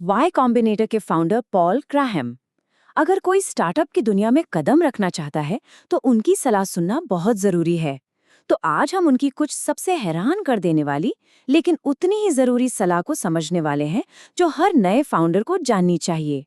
Y combinator के founder Paul Graham. अगर कोई स्टार्टअप की दुनिया में कदम रखना चाहता है तो उनकी सलाह सुनना बहुत जरूरी है। तो आज हम उनकी कुछ सबसे हैरान कर देने वाली लेकिन उतनी ही जरूरी सलाह को समझने वाले हैं जो हर नए फाउंडर को जाननी चाहिए।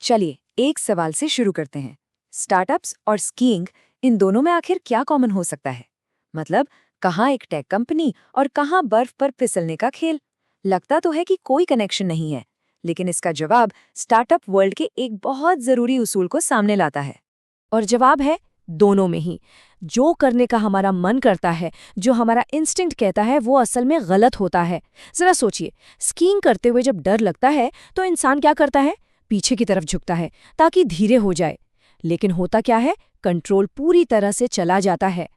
चलिए एक सवाल से शुरू करते हैं। स्टार्टअप्स और स्कीइंग, इन दोनों में आखिर क्या कॉमन हो सकता है? मतलब कहाँ एक टेक कंपनी और कहाँ बर्फ पर फिसलने का खेल? लगता तो है कि कोई कनेक्शन नहीं है, लेकिन इसका जवाब स्टार्टअप वर्ल्ड के एक बहुत जरूरी उसूल को सामने लाता है। और जवाब है दोनों में ही। जो करने का हमारा मन करता है, जो हमारा इंस्टिंक्ट कहता है, वो असल में गलत होता है। जरा सोचिए, स्कीइंग करते हुए जब डर लगता है तो इंसान क्या करता है? पीछे की तरफ झुकता है ताकि धीरे हो जाए। लेकिन होता क्या है? कंट्रोल पूरी तरह से चला जाता है।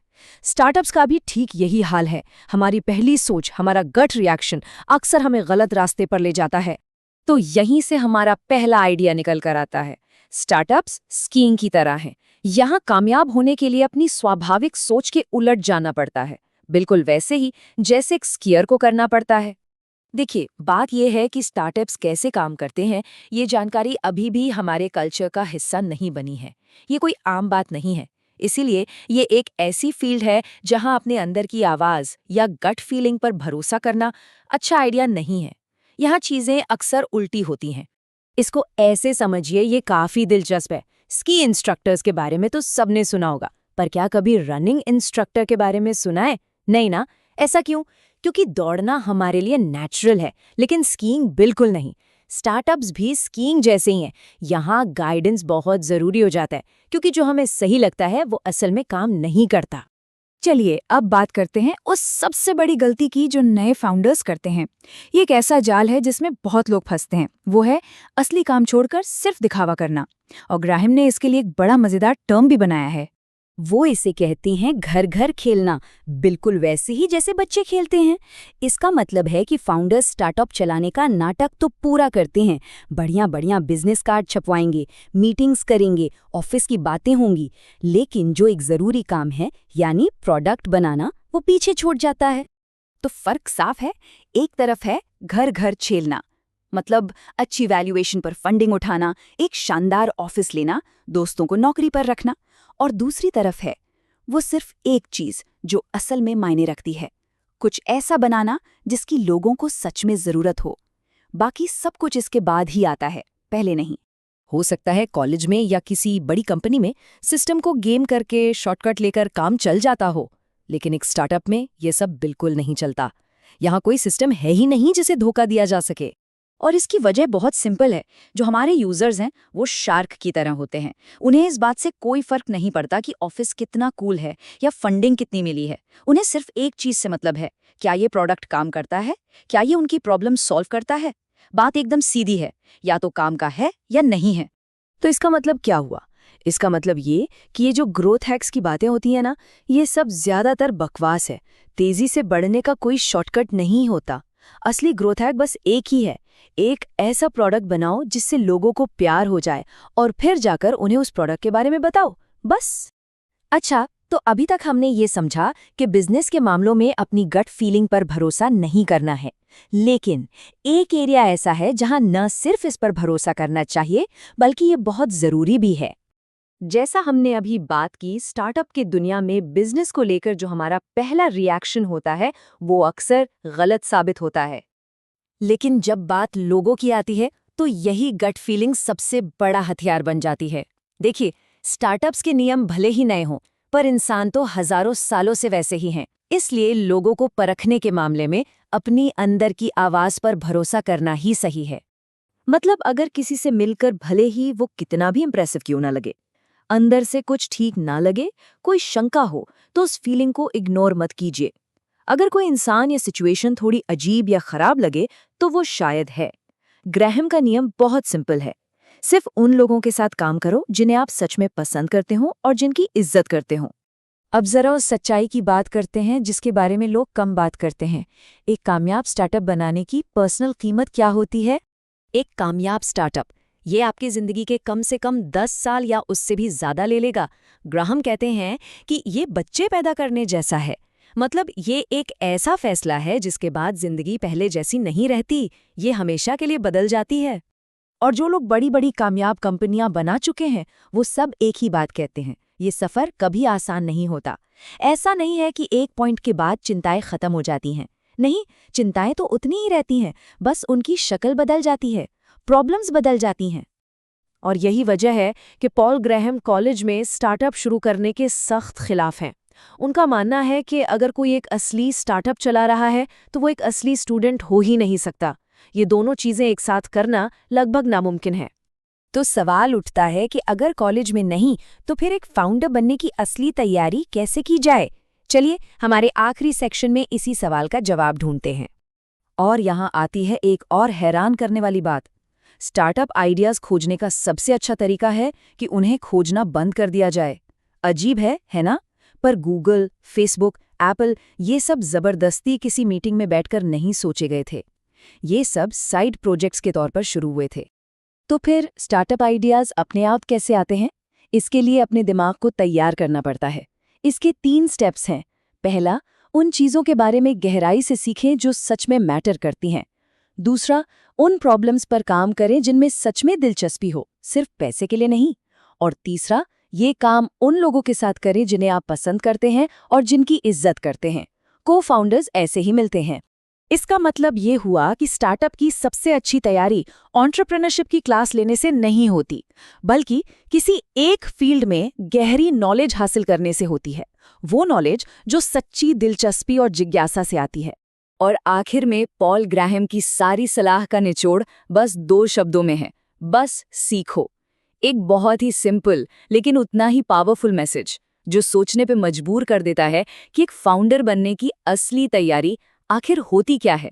स्टार्टअप्स का भी ठीक यही हाल है। हमारी पहली सोच, हमारा गट रिएक्शन अक्सर हमें गलत रास्ते पर ले जाता है। तो यहीं से हमारा पहला आइडिया निकल कर आता है। स्टार्टअप्स स्कीइंग की तरह हैं। यहाँ कामयाब होने के लिए अपनी स्वाभाविक सोच के उलट जाना पड़ता है, बिल्कुल वैसे ही जैसे एक स्कीयर को करना पड़ता है। देखिए, बात यह है कि स्टार्टअप्स कैसे काम करते हैं, ये जानकारी अभी भी हमारे कल्चर का हिस्सा नहीं बनी है। ये कोई आम बात नहीं है। इसीलिए ये एक ऐसी फील्ड है जहां अपने अंदर की आवाज या गट फीलिंग पर भरोसा करना अच्छा आइडिया नहीं है। यहाँ चीजें अक्सर उल्टी होती हैं। इसको ऐसे समझिए, ये काफी दिलचस्प है। स्की इंस्ट्रक्टर्स के बारे में तो सबने सुना होगा, पर क्या कभी रनिंग इंस्ट्रक्टर के बारे में सुना है? नहीं ना। ऐसा क्यों? क्योंकि दौड़ना हमारे लिए नेचुरल है, लेकिन स्कीइंग बिल्कुल नहीं। स्टार्टअप्स भी स्कीइंग जैसे ही हैं। यहाँ गाइडेंस बहुत जरूरी हो जाता है, क्योंकि जो हमें सही लगता है वो असल में काम नहीं करता। चलिए अब बात करते हैं उस सबसे बड़ी गलती की जो नए फाउंडर्स करते हैं। ये एक ऐसा जाल है जिसमें बहुत लोग फंसते हैं। वो है असली काम छोड़कर सिर्फ दिखावा करना। और ग्राहम ने इसके लिए एक बड़ा मजेदार टर्म भी बनाया है। वो इसे कहती हैं घर घर खेलना, बिल्कुल वैसे ही जैसे बच्चे खेलते हैं। इसका मतलब है कि फाउंडर्स स्टार्टअप चलाने का नाटक तो पूरा करते हैं। बढ़िया बढ़िया बिजनेस कार्ड छपवाएंगे, मीटिंग्स करेंगे, ऑफिस की बातें होंगी, लेकिन जो एक जरूरी काम है यानी प्रोडक्ट बनाना, वो पीछे छूट जाता है। तो फर्क साफ है। एक तरफ है घर घर खेलना, मतलब अच्छी वैल्यूएशन पर फंडिंग उठाना, एक शानदार ऑफिस लेना, दोस्तों को नौकरी पर रखना। और दूसरी तरफ है वो सिर्फ एक चीज जो असल में मायने रखती है, कुछ ऐसा बनाना जिसकी लोगों को सच में जरूरत हो। बाकी सब कुछ इसके बाद ही आता है, पहले नहीं। हो सकता है कॉलेज में या किसी बड़ी कंपनी में सिस्टम को गेम करके शॉर्टकट लेकर काम चल जाता हो, लेकिन एक स्टार्टअप में ये सब बिल्कुल नहीं चलता। यहाँ कोई सिस्टम है ही नहीं जिसे धोखा दिया जा सके। और इसकी वजह बहुत सिंपल है। जो हमारे यूजर्स हैं वो शार्क की तरह होते हैं। उन्हें इस बात से कोई फर्क नहीं पड़ता कि ऑफिस कितना कूल है या फंडिंग कितनी मिली है। उन्हें सिर्फ एक चीज से मतलब है, क्या ये प्रोडक्ट काम करता है, क्या ये उनकी प्रॉब्लम सॉल्व करता है। बात एकदम सीधी है, या तो काम का है या नहीं है। तो इसका मतलब क्या हुआ? इसका मतलब ये कि ये जो ग्रोथ हैक्स की बातें होती हैं ना, ये सब ज्यादातर बकवास है। तेजी से बढ़ने का कोई शॉर्टकट नहीं होता। असली ग्रोथ हैक बस एक ही है, एक ऐसा प्रोडक्ट बनाओ जिससे लोगों को प्यार हो जाए और फिर जाकर उन्हें उस प्रोडक्ट के बारे में बताओ, बस। अच्छा, तो अभी तक हमने ये समझा कि बिजनेस के मामलों में अपनी गट फीलिंग पर भरोसा नहीं करना है, लेकिन एक एरिया ऐसा है जहां न सिर्फ इस पर भरोसा करना चाहिए बल्कि ये बहुत जरूरी भी है। जैसा हमने अभी बात की, स्टार्टअप की दुनिया में बिजनेस को लेकर जो हमारा पहला रिएक्शन होता है वो अक्सर गलत साबित होता है। लेकिन जब बात लोगों की आती है तो यही गट फीलिंग सबसे बड़ा हथियार बन जाती है। देखिए, स्टार्टअप्स के नियम भले ही नए हों, पर इंसान तो हजारों सालों से वैसे ही हैं। इसलिए लोगों को परखने के मामले में अपनी अंदर की आवाज पर भरोसा करना ही सही है। मतलब अगर किसी से मिलकर भले ही वो कितना भी इंप्रेसिव क्यों ना लगे, अंदर से कुछ ठीक ना लगे, कोई शंका हो, तो उस फीलिंग को इग्नोर मत कीजिए। अगर कोई इंसान या सिचुएशन थोड़ी अजीब या खराब लगे तो वो शायद है। ग्राहम का नियम बहुत सिंपल है, सिर्फ उन लोगों के साथ काम करो जिन्हें आप सच में पसंद करते हो और जिनकी इज्जत करते हो। अब जरा उस सच्चाई की बात करते हैं जिसके बारे में लोग कम बात करते हैं। एक कामयाब स्टार्टअप बनाने की पर्सनल कीमत क्या होती है? एक कामयाब स्टार्टअप ये आपकी जिंदगी के कम से कम 10 साल या उससे भी ज्यादा ले लेगा। ग्राहम कहते हैं कि ये बच्चे पैदा करने जैसा है। मतलब ये एक ऐसा फैसला है जिसके बाद जिंदगी पहले जैसी नहीं रहती, ये हमेशा के लिए बदल जाती है। और जो लोग बड़ी बड़ी कामयाब कंपनियां बना चुके हैं वो सब एक ही बात कहते हैं, ये सफर कभी आसान नहीं होता। ऐसा नहीं है कि एक पॉइंट के बाद चिंताएं खत्म हो जाती हैं। नहीं, चिंताएं तो उतनी ही रहती हैं, बस उनकी शक्ल बदल जाती है, प्रॉब्लम्स बदल जाती हैं। और यही वजह है कि पॉल ग्राहम कॉलेज में स्टार्टअप शुरू करने के सख्त खिलाफ हैं। उनका मानना है कि अगर कोई एक असली स्टार्टअप चला रहा है तो वो एक असली स्टूडेंट हो ही नहीं सकता। ये दोनों चीजें एक साथ करना लगभग नामुमकिन है। तो सवाल उठता है कि अगर कॉलेज में नहीं तो फिर एक फाउंडर बनने की असली तैयारी कैसे की जाए? चलिए हमारे आखिरी सेक्शन में इसी सवाल का जवाब ढूंढते हैं। और यहाँ आती है एक और हैरान करने वाली बात। स्टार्टअप आइडियाज खोजने का सबसे अच्छा तरीका है कि उन्हें खोजना बंद कर दिया जाए। अजीब है ना? पर गूगल, फेसबुक, एप्पल ये सब जबरदस्ती किसी मीटिंग में बैठकर नहीं सोचे गए थे। ये सब साइड प्रोजेक्ट्स के तौर पर शुरू हुए थे। तो फिर स्टार्टअप आइडियाज अपने आप कैसे आते हैं? इसके लिए अपने दिमाग को तैयार करना पड़ता है। इसके 3 स्टेप्स हैं। पहला, उन चीज़ों के बारे में गहराई से सीखें जो सच में मैटर करती हैं। दूसरा, उन प्रॉब्लम्स पर काम करें जिनमें सच में दिलचस्पी हो, सिर्फ पैसे के लिए नहीं। और तीसरा, ये काम उन लोगों के साथ करें जिन्हें आप पसंद करते हैं और जिनकी इज्जत करते हैं। को-फाउंडर्स ऐसे ही मिलते हैं। इसका मतलब ये हुआ कि स्टार्टअप की सबसे अच्छी तैयारी एंटरप्रेन्योरशिप की क्लास लेने से नहीं होती, बल्कि किसी एक फील्ड में गहरी नॉलेज हासिल करने से होती है। वो नॉलेज जो सच्ची दिलचस्पी और जिज्ञासा से आती है। और आखिर में पॉल ग्राहम की सारी सलाह का निचोड़ बस 2 शब्दों में है, बस सीखो। एक बहुत ही सिंपल लेकिन उतना ही पावरफुल मैसेज जो सोचने पे मजबूर कर देता है कि एक फाउंडर बनने की असली तैयारी आखिर होती क्या है।